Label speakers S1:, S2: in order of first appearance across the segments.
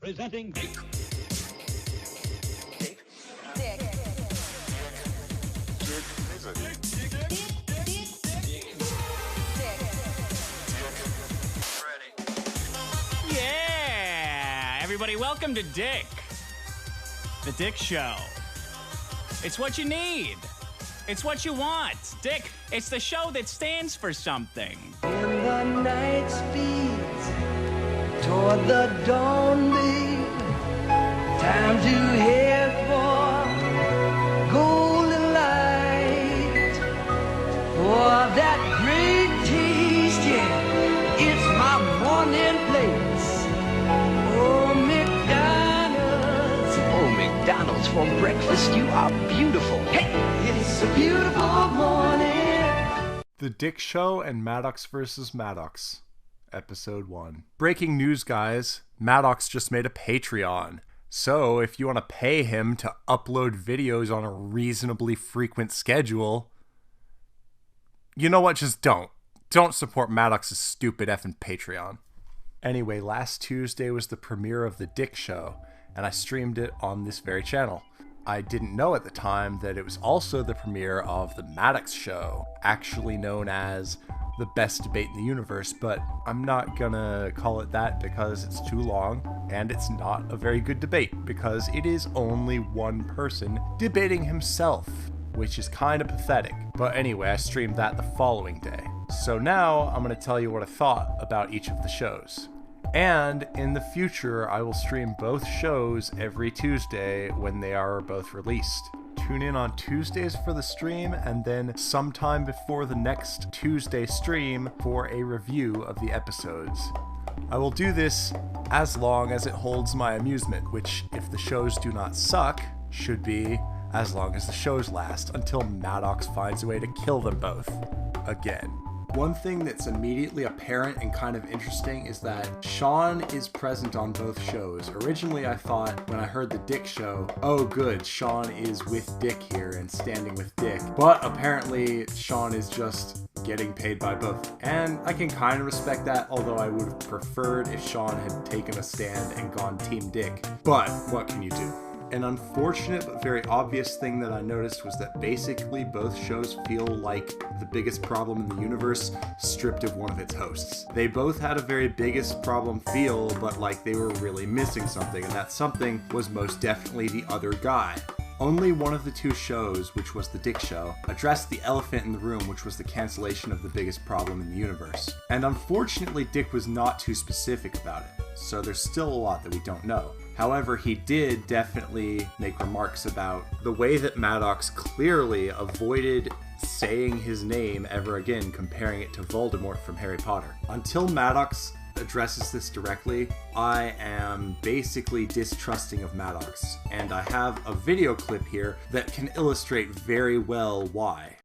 S1: Presenting Dick.
S2: Dick.
S3: Yeah! Everybody, welcome to Dick. The Dick Show. It's what you need. It's what you want. Dick, it's the show that stands for something.
S4: In the night speeds toward the dawn, babe. Time to head for golden light. For that great taste, yeah, it's my morning place. Oh, McDonald's for breakfast, you are beautiful. Hey, it's a beautiful morning.
S5: The Dick Show and Maddox vs. Maddox, Episode 1. Breaking news, guys. Maddox just made a Patreon. So, if you want to pay him to upload videos on a reasonably frequent schedule, you know what? Just don't. Don't support Maddox's stupid effing Patreon. Anyway, last Tuesday was the premiere of The Dick Show, and I streamed it on this very channel. I didn't know at the time that it was also the premiere of The Maddox Show, actually known as the best debate in the universe, but I'm not gonna call it that because it's too long, and it's not a very good debate because it is only one person debating himself, which is kind of pathetic. But anyway, I streamed that the following day. So now I'm gonna tell you what I thought about each of the shows. And in the future, I will stream both shows every Tuesday when they are both released. Tune in on Tuesdays for the stream, and then sometime before the next Tuesday stream for a review of the episodes. I will do this as long as it holds my amusement, which, if the shows do not suck, should be as long as the shows last, until Maddox finds a way to kill them both. Again. One thing that's immediately apparent and kind of interesting is that Sean is present on both shows. Originally, I thought when I heard the Dick Show, oh good, Sean is with Dick here and standing with Dick. But apparently, Sean is just getting paid by both. And I can kind of respect that, although I would have preferred if Sean had taken a stand and gone Team Dick. But what can you do? An unfortunate but very obvious thing that I noticed was that basically both shows feel like the biggest problem in the universe stripped of one of its hosts. They both had a very biggest problem feel, but like they were really missing something, and that something was most definitely the other guy. Only one of the two shows, which was The Dick Show, addressed the elephant in the room, which was the cancellation of the biggest problem in the universe. And unfortunately, Dick was not too specific about it, so there's still a lot that we don't know. However, he did definitely make remarks about the way that Maddox clearly avoided saying his name ever again, comparing it to Voldemort from Harry Potter. Until Maddox addresses this directly, I am basically distrusting of Maddox, and I have a video clip here that can illustrate very well why.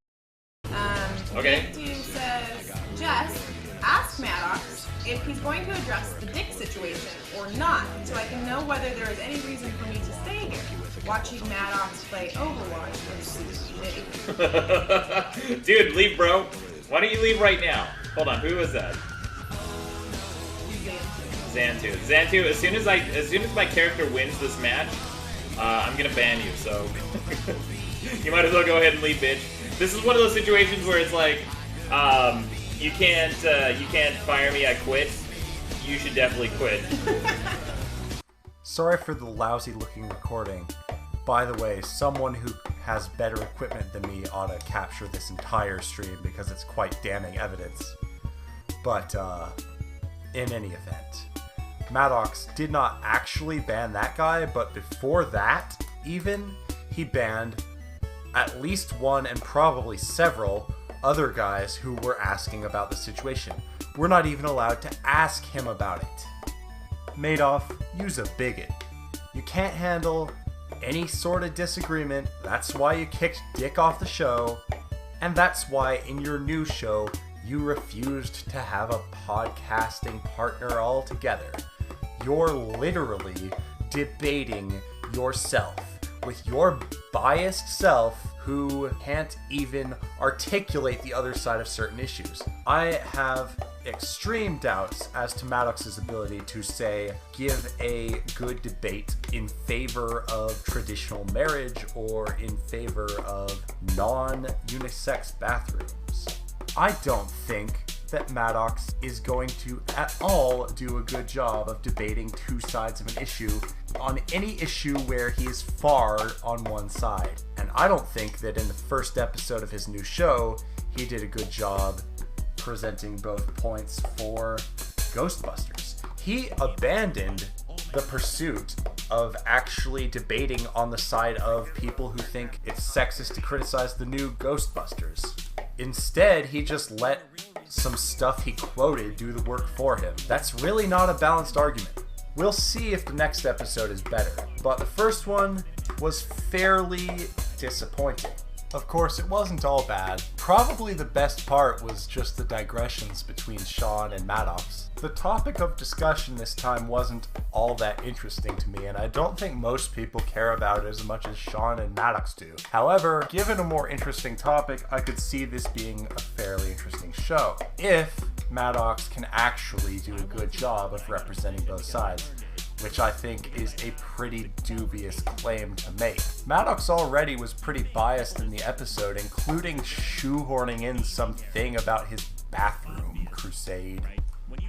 S6: Okay. Dude says, Jess, ask Maddox if he's going to address the Dick situation or not, so I can know whether there is any reason for me to stay here, watching Maddox play Overwatch with Susie.
S7: Dude, leave, bro. Why don't you leave right now? Hold on, who was that? Xantu. Xantu, as soon as my character wins this match, I'm gonna ban you, so you might as well go ahead and leave, bitch. This is one of those situations where it's like, you can't fire me, I quit. You should definitely quit.
S5: Sorry for the lousy looking recording. By the way, someone who has better equipment than me ought to capture this entire stream because it's quite damning evidence. But, in any event, Maddox did not actually ban that guy, but before that, even, he banned at least one and probably several other guys who were asking about the situation. We're not even allowed to ask him about it. Madoff, you's a bigot. You can't handle any sort of disagreement. That's why you kicked Dick off the show. And that's why in your new show, you refused to have a podcasting partner altogether. You're literally debating yourself with your biased self who can't even articulate the other side of certain issues. I have extreme doubts as to Maddox's ability to, say, give a good debate in favor of traditional marriage or in favor of non-unisex bathrooms. I don't think that Maddox is going to at all do a good job of debating two sides of an issue on any issue where he is far on one side. And I don't think that in the first episode of his new show, he did a good job presenting both points for Ghostbusters. He abandoned the pursuit of actually debating on the side of people who think it's sexist to criticize the new Ghostbusters. Instead, he just let some stuff he quoted do the work for him. That's really not a balanced argument. We'll see if the next episode is better, but the first one was fairly disappointing. Of course, it wasn't all bad. Probably the best part was just the digressions between Sean and Maddox. The topic of discussion this time wasn't all that interesting to me, and I don't think most people care about it as much as Sean and Maddox do. However, given a more interesting topic, I could see this being a fairly interesting show, if Maddox can actually do a good job of representing both sides, which I think is a pretty dubious claim to make. Maddox already was pretty biased in the episode, including shoehorning in something about his bathroom crusade.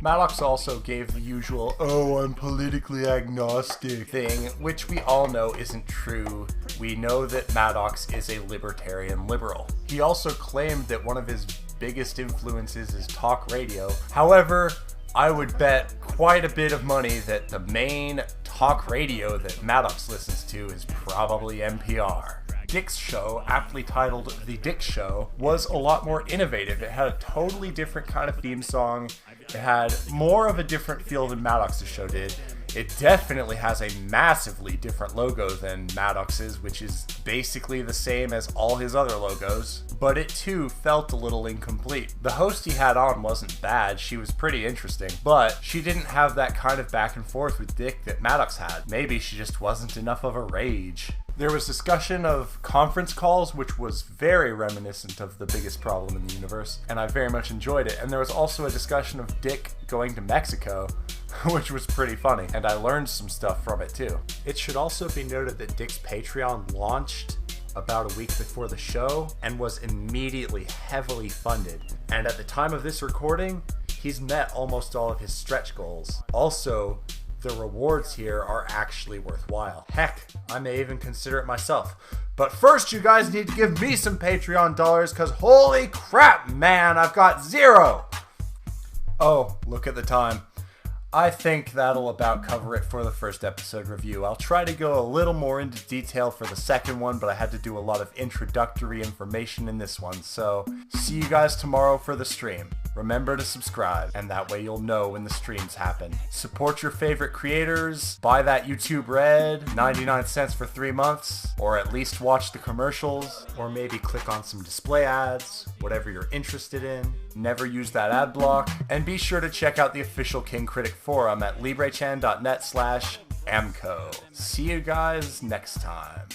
S5: Maddox also gave the usual, "oh, I'm politically agnostic" thing, which we all know isn't true. We know that Maddox is a libertarian liberal. He also claimed that one of his biggest influences is talk radio. However, I would bet quite a bit of money that the main talk radio that Maddox listens to is probably NPR. Dick's show, aptly titled The Dick Show, was a lot more innovative. It had a totally different kind of theme song. It had more of a different feel than Maddox's show did. It definitely has a massively different logo than Maddox's, which is basically the same as all his other logos, but it too felt a little incomplete. The host he had on wasn't bad, she was pretty interesting, but she didn't have that kind of back and forth with Dick that Maddox had. Maybe she just wasn't enough of a rage. There was discussion of conference calls, which was very reminiscent of The Biggest Problem in the Universe, and I very much enjoyed it. And there was also a discussion of Dick going to Mexico, which was pretty funny, and I learned some stuff from it too. It should also be noted that Dick's Patreon launched about a week before the show and was immediately heavily funded. And at the time of this recording, he's met almost all of his stretch goals. Also, the rewards here are actually worthwhile. Heck, I may even consider it myself. But first, you guys need to give me some Patreon dollars, because holy crap, man, I've got 0! Oh, look at the time. I think that'll about cover it for the first episode review. I'll try to go a little more into detail for the second one, but I had to do a lot of introductory information in this one, so see you guys tomorrow for the stream. Remember to subscribe, and that way you'll know when the streams happen. Support your favorite creators, buy that YouTube Red, 99 cents for 3 months, or at least watch the commercials, or maybe click on some display ads, whatever you're interested in. Never use that ad block, and be sure to check out the official King Critic forum at librechan.net/amco. See you guys next time.